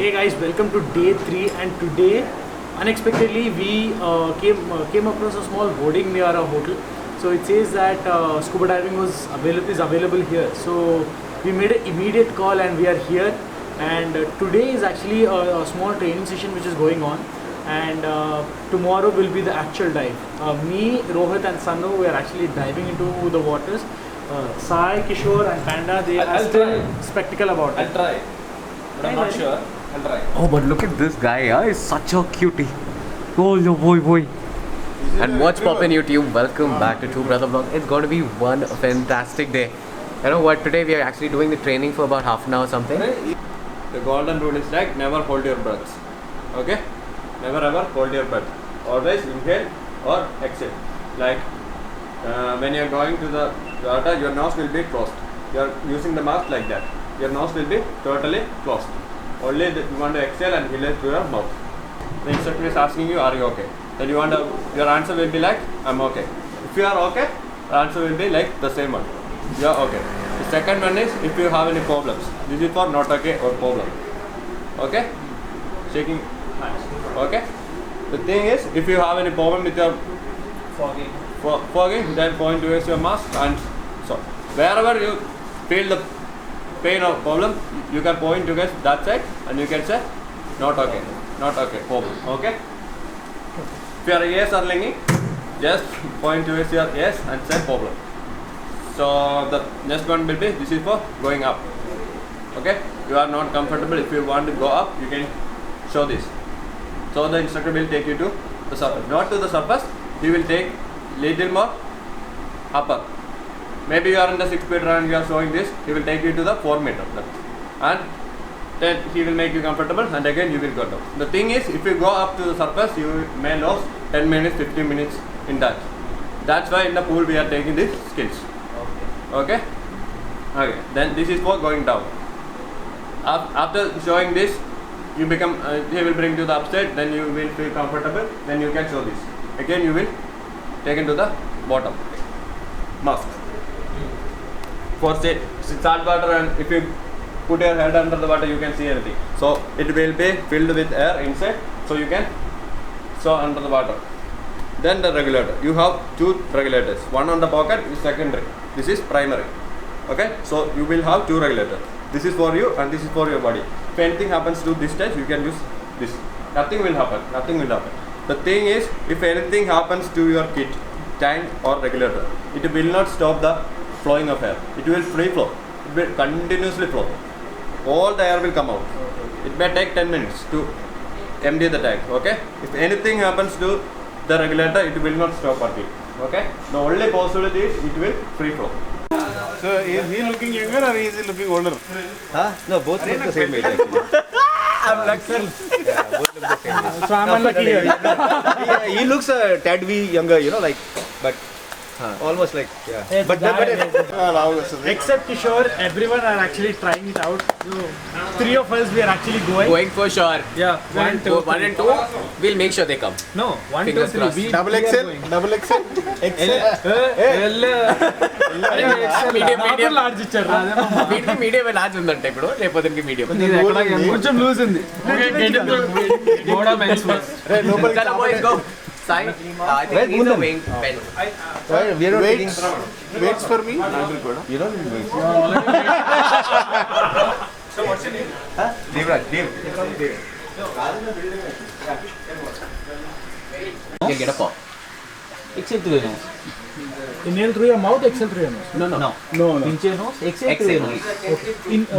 Hey guys, welcome to day 3, and today unexpectedly we came across a small hoarding near our hotel. So it says that scuba diving is available here. So we made an immediate call and we are here. And today is actually a small training session which is going on. And tomorrow will be the actual dive. Me, Rohit, and Sanu, we are actually diving into the waters. Sai, Kishore, and Panda, they are still skeptical about it. I'll try, but I'm not sure. I'll try. Oh, but look at this guy, yeah? He's such a cutie. Oh, yo, boy. And what's poppin' YouTube? Welcome back to Two Brother Vlog. It's going to be one fantastic day. You know what? Today we are actually doing the training for about half an hour or something. The golden rule is like never hold your breath. Okay? Never ever hold your breath. Always inhale or exhale. Like when you're going to the water, your nose will be closed. You're using the mask like that. Your nose will be totally closed. Only you want to exhale and inhale through your mouth. The instructor is asking you, are you okay? Then you want to, your answer will be like, I'm okay. If you are okay, the answer will be like the same one. You are okay. The second one is if you have any problems. This is for not okay or problem. Okay? Shaking hands. Okay? The thing is, if you have any problem with your fogging, then point towards your mask and so wherever you feel the pain or problem, you can point towards that side and you can say not okay, problem. Okay? If your ears are ringing, just point towards your ears and say problem. So the next one will be, this is for going up. Okay? You are not comfortable. If you want to go up, you can show this. So the instructor will take you to the surface. Not to the surface, he will take little more upper. Maybe you are in the 6 meter and you are showing this, he will take you to the 4 meter. And then he will make you comfortable and again you will go down. The thing is, if you go up to the surface, you may lose 10 minutes, 15 minutes in that. That's why in the pool we are taking these skills. Okay? Okay. Then this is for going down. After showing this, you become, he will bring you to the upside, then you will feel comfortable, then you can show this. Again you will take it to the bottom. Mask. For salt water, and if you put your head under the water, you can see everything. So it will be filled with air inside, so you can show under the water. Then the regulator. You have 2 regulators. One on the pocket is secondary. This is primary. Okay? So you will have 2 regulators. This is for you and this is for your body. If anything happens to this stage, you can use this. Nothing will happen. The thing is, if anything happens to your kit, tank or regulator, it will not stop the flowing of air. It will free flow. It will continuously flow. All the air will come out. It may take 10 minutes to empty the tank. Okay? If anything happens to the regulator, it will not stop working. Okay? The only possibility is it will free flow. So is he looking younger or is he looking older? Huh? No, both look the same age actually. I'm lucky. Yeah, both look the same age. So I'm unlucky here. Yeah, he looks a tad wee younger, you know, like, but almost like, yeah. Hey, But except Kishore, everyone are actually trying it out. So 3 of us, we are actually going. Going for sure. Yeah, 1, 2, 1 and 2, we'll make sure they come. No, 1, 2, Fingers 3. crossed. Double XL? Double XL? Medium. large ఇచ్చారు medium large ఉందంటే ఇప్పుడు లేకపోతే medium కొంచెం loose ఉంది Chala boys go. Sai, I think he's a wing pen. we are not taking. Waits for me? You don't need weights. Dev. You'll get a pop. Exhale through your nose. inhale through your mouth, exhale through your nose. No. Pinch your nose, exhale through your Exhale. nose. Okay.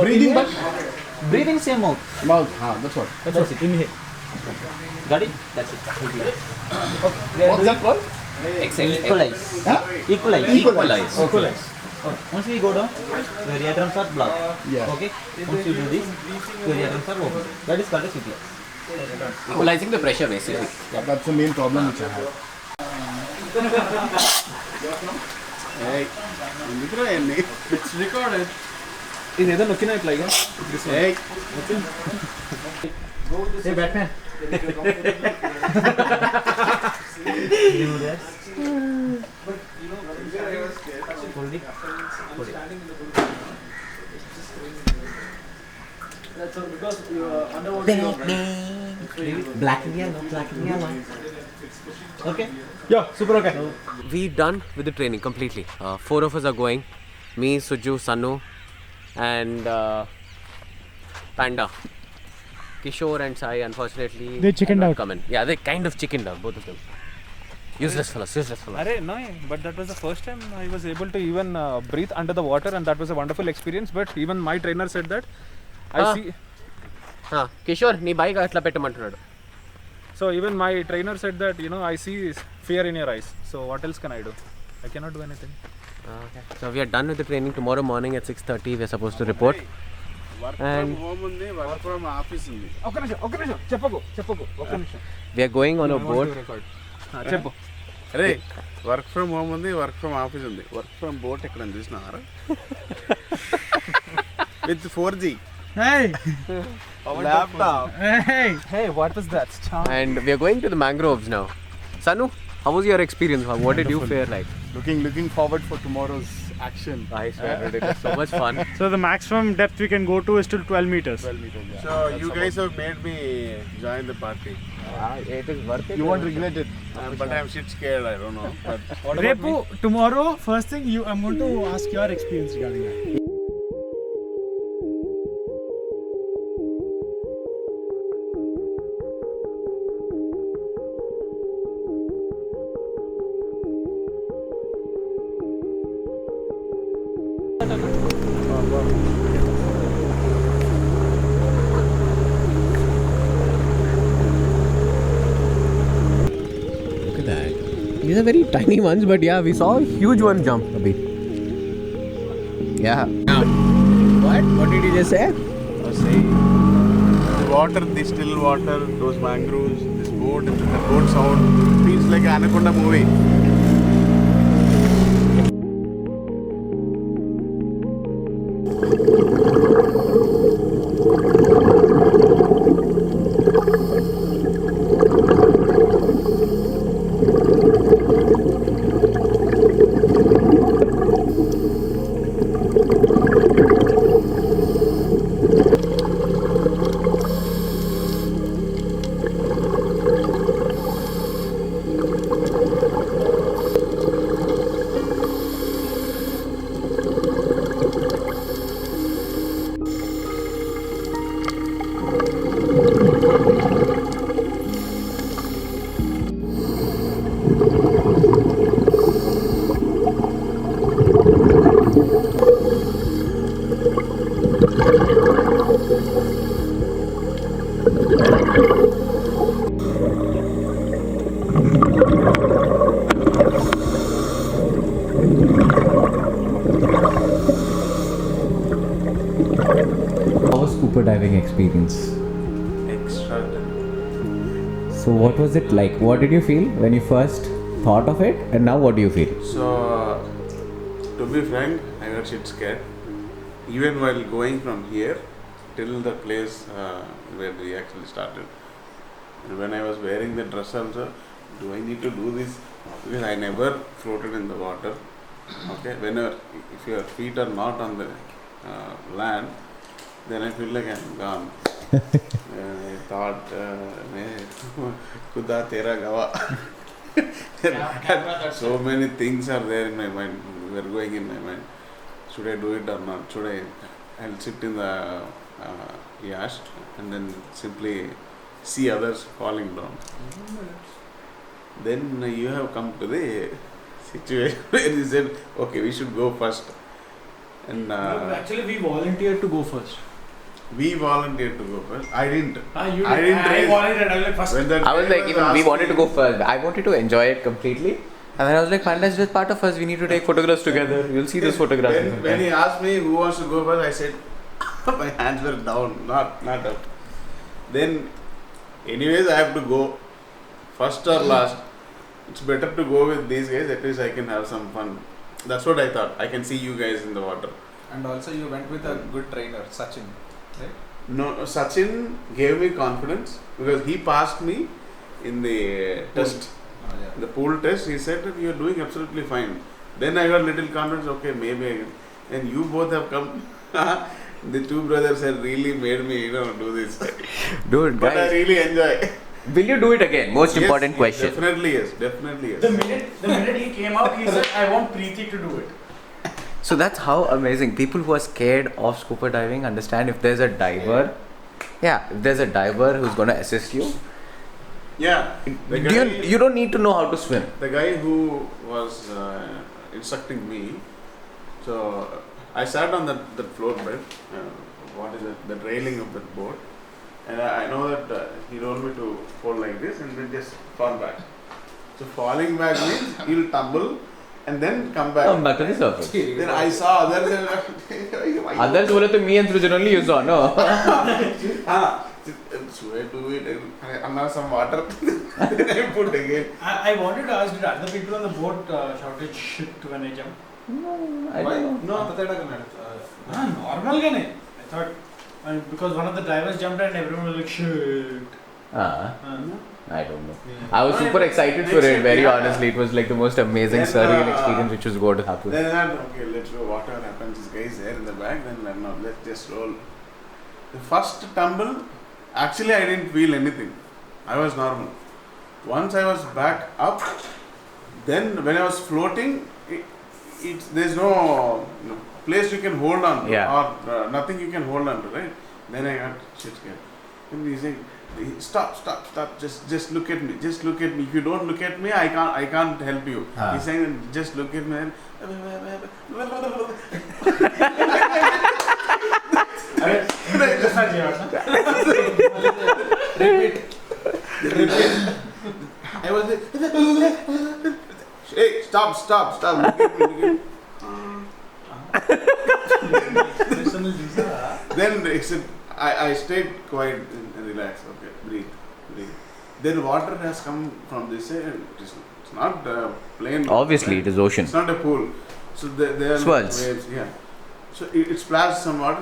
Breathing inhale. but Breathe in same mouth. mouth. That's what. That's it. Inhale. Got it? That's it. What's that called? Exhale. Equalize. Huh? Equalize. Equalize. Equalize. Once we go down, your eardrums are blocked. Yeah. Okay? Once you do this, your eardrums are open. That is called as equalize. Equalizing the pressure basically. That's the main problem which I have. Hey, it's recorded. ఇదేదో నొక్కినట్లయిగా Hey. Hey Batman. Do that. Hold it. So because underwater. Black and yellow, black and yellow. Okay. Yeah, super okay. We done with the training completely. 4 of us are going. Me, Suju, Sanu, and Panda. Kishore and Sai, unfortunately, They chickened out. Coming. Yeah, they kind of chickened out, both of them. Useless fellas, useless fellas. Arey, no, but that was the first time I was able to even breathe under the water, and that was a wonderful experience. But even my trainer said that I see. Kishore, nee bike atla pettamantadu. So even my trainer said that I see fear in your eyes. So what else can I do? I cannot do anything. Okay. So we are done with the training. Tomorrow morning at 6:30 we are supposed to report. Work And- from home undi, work from office undi. ఒక నిమిషం చెప్పకు ఒక నిమిషం We are going on a boat. చెప్పు అరే work from home ఉంది, work from office ఉంది. Work from boat ఎక్కడ చూసినారా? With 4G laptop. Hey, what was that? And we are going to the mangroves now. Sanu, how was your experience? What did you feel like? Looking forward for tomorrow's action. I swear, it was so much fun. So the maximum depth we can go to is till 12 meters. 12 meters. So you guys have made me join the party. It is worth it. You won't regret it. But I'm shit scared. I don't know. But Repu, tomorrow, first thing I'm going to ask your experience regarding that. Look at that. These are very tiny ones, but yeah, we saw a huge one jump a bit. Yeah. What did you just say? I was saying, the water, the still water, those mangroves, this boat, the boat sound feels like an Anaconda movie. How was scuba diving experience? Extra. So what was it like? What did you feel when you first thought of it, and now what do you feel? So, to be frank, I got shit scared. Even while going from here till the place where we actually started. And when I was wearing the dress also, do I need to do this? Because I never floated in the water. Okay, whenever, if your feet are not on the land, then I feel like I'm gone. I thought, Kuda Tera Gawa. So many things are there in my mind, were going in my mind. Should I do it or not? I'll sit in the yacht and then simply see others falling down. Then you have come to the situation where you said, okay, we should go first. And Actually, we volunteered to go first. we volunteered to go first. I didn't. You I didn't I raise- volunteered. I was like, first. When that I was guy like, even we asking- wanted to go first. I wanted to enjoy it completely. And then I was like, Panda is just part of us. We need to take photographs together. You'll see this photograph. When he asked me who wants to go first, I said, my hands were down, not up. Then, anyways, I have to go first or last. It's better to go with these guys. At least I can have some fun. That's what I thought. I can see you guys in the water. And also you went with a good trainer, Sachin, right? No, Sachin gave me confidence because he passed me in the test. Oh, yeah. The pool test, he said that you are doing absolutely fine. Then I got little confidence, okay, maybe I can. And you both have come The two brothers had really made me, do this. Dude, But I guys, really enjoy. will you do it again? Most Yes, important question. Definitely yes. Definitely yes. The minute he came out, he said, "I want Preeti to do it." So that's how amazing. People who are scared of scuba diving understand if there's a diver. Yeah, if there's a diver who's gonna assist you. Yeah. The Do guy, you don't need to know how to swim. the guy who was instructing me, so I sat on that floor bed. What is it? The railing of that boat, and I know that he told me to hold like this and then just fall back. So falling back means he'll tumble and then come back. Come back to the surface. Then I saw others. Others बोले तो me and Srujan only you saw, no? Swear to it and now some water. Then I put again. I wanted to ask, did other people on the boat shouted shit when I jumped? I don't know. Normal gane. I thought, because one of the drivers jumped and everyone was like shit. I don't know. I was super excited for it, very honestly. It was like the most amazing Then, surreal experience which was going to happen. Then I thought, okay, let's go. Whatever happens, this guy is there in the back. Then no, let's just roll. The first tumble, actually, I didn't feel anything. I was normal. Once I was back up, then when I was floating, there's no place you can hold on to, Yeah. or nothing you can hold on to, right? Then I got shit scared. Then he said, stop, just look at me, just look at me. If you don't look at me, I can't help you. He's saying, just look at me and I was like, hey, stop, look at me. Then I stayed quiet and relaxed. Okay, breathe. Then water has come from this side. It's not plain. Obviously, it is ocean. It's not a pool. So there are Swirls. waves. Yeah. So it splashed some water.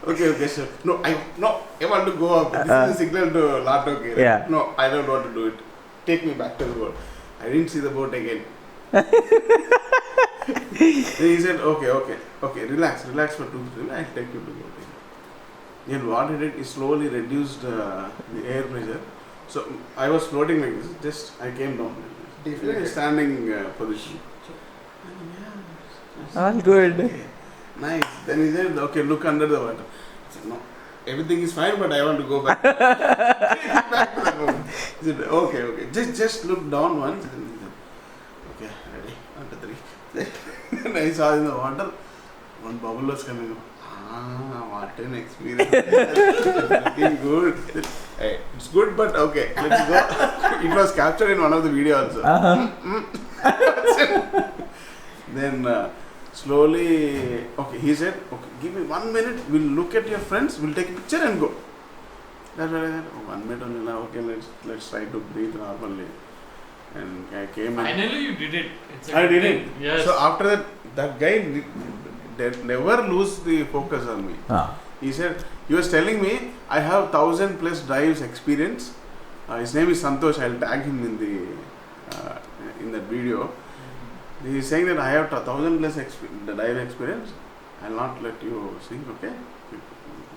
Okay, sir. No, I want to go up. This is a signal to Lato. Right? Yeah. No, I don't want to do it. Take me back to the boat. I didn't see the boat again. Then he said, okay, relax for 2 minutes. I'll take you to the boat again. Then what he did, he slowly reduced the air pressure. So I was floating like this. Just I came down. Like this. Standing position. All good. Okay, nice. Then he said, okay, look under the water. I said, no, everything is fine, but I want to go back. Back to the boat. He said, okay, just look down once. And he said, okay, ready, 1, 2, 3. Then I saw in the water, one bubble was coming up. What an experience. Looking good. Hey, it's good, but okay, let's go. It was captured in one of the videos also. Then slowly, okay, he said, okay, give me 1 minute, we'll look at your friends, we'll take a picture and go. That's what I said, 1 minute only now, okay, let's try to breathe normally. And I came in. Finally, you did it. I did it. Yes. So after that guy never lose the focus on me. He said, he was telling me, I have 1,000+ dives experience. His name is Santosh. I'll tag him in that video. He is saying that I have 1,000+ dive experience. I'll not let you sing, okay?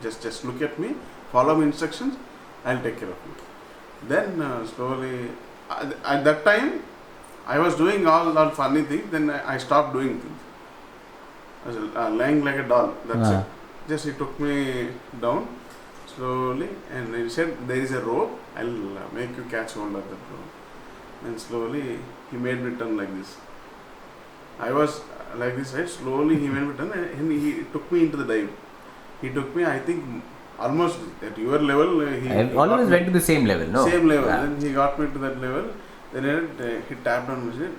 Just look at me, follow my instructions. I'll take care of you. Then slowly, at that time, I was doing all funny things. Then I stopped doing things. I was lying like a doll. That's it. Just he took me down slowly, and he said, there is a rope. I'll make you catch hold of that rope. And slowly he made me turn like this. I was like this, right? Slowly he made me turn, and he took me into the dive. He took me, I think, almost at your level. I always went to the same level, no? Same level. Yeah. Then he got me to that level. Then he tapped on my head.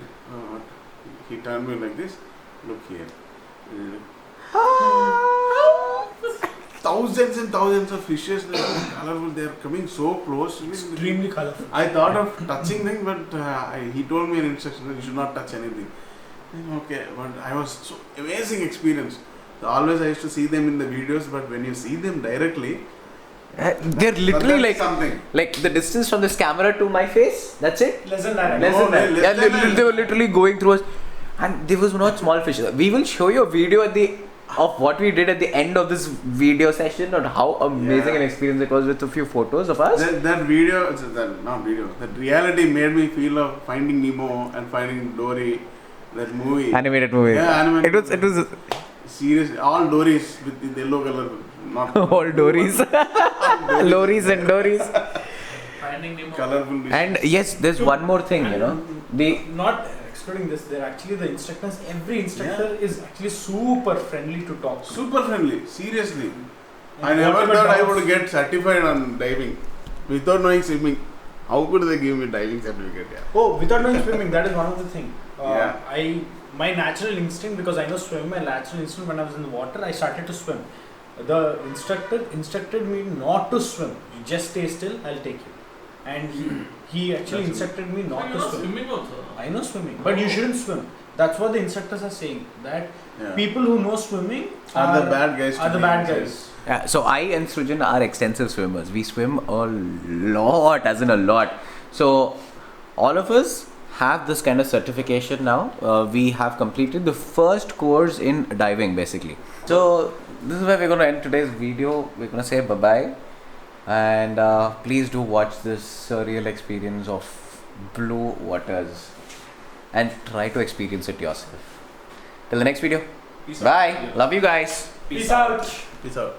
He turned me like this. Look here. Thousands and thousands of fishes. They are colorful. They are coming so close. Extremely colorful. I thought of touching them, but he told me an instruction that you should not touch anything. Okay, but I was so amazing experience. So always I used to see them in the videos, but when you see them directly, they're literally that's something. like the distance from this camera to my face. That's it. Less than that. Less than that. less Yeah, than that. they were literally going through us. And there was not small fish. We will show you a video of what we did at the end of this video session on how amazing an experience it was with a few photos of us. That video, that reality made me feel of Finding Nemo and Finding Dory, that movie. Animated movie. Yeah, animated. It was Seriously, all Dories with the yellow color. Not all Dories. Lories and Dories. Finding Nemo. colorful. And yes, there's one more thing, you know. Not excluding this, they're actually the instructors. Every instructor is actually super friendly to talk to. Super friendly, seriously. And I never whatever thought I doubts- would get certified on diving without knowing swimming. How could they give me diving certificate? Yeah. Oh, without knowing swimming, that is one of the things. Yeah. My natural instinct, because I know swim, my natural instinct when I was in the water, I started to swim. The instructor instructed me not to swim. You just stay still, I'll take you. And he actually instructed me not to swim. Swimming also. I know swimming, but you shouldn't swim. That's what the instructors are saying. That Yeah. people who know swimming Are the bad guys Are to the me, bad yes. guys. Yeah, so I and Srujan are extensive swimmers. We swim a lot, as in a lot. So all of us have this kind of certification now. We have completed the first course in diving, basically. So this is where we're going to end today's video. We're going to say bye-bye. And please do watch this surreal experience of blue waters and try to experience it yourself. Till the next video. Bye. Love you guys. Peace out. Peace out.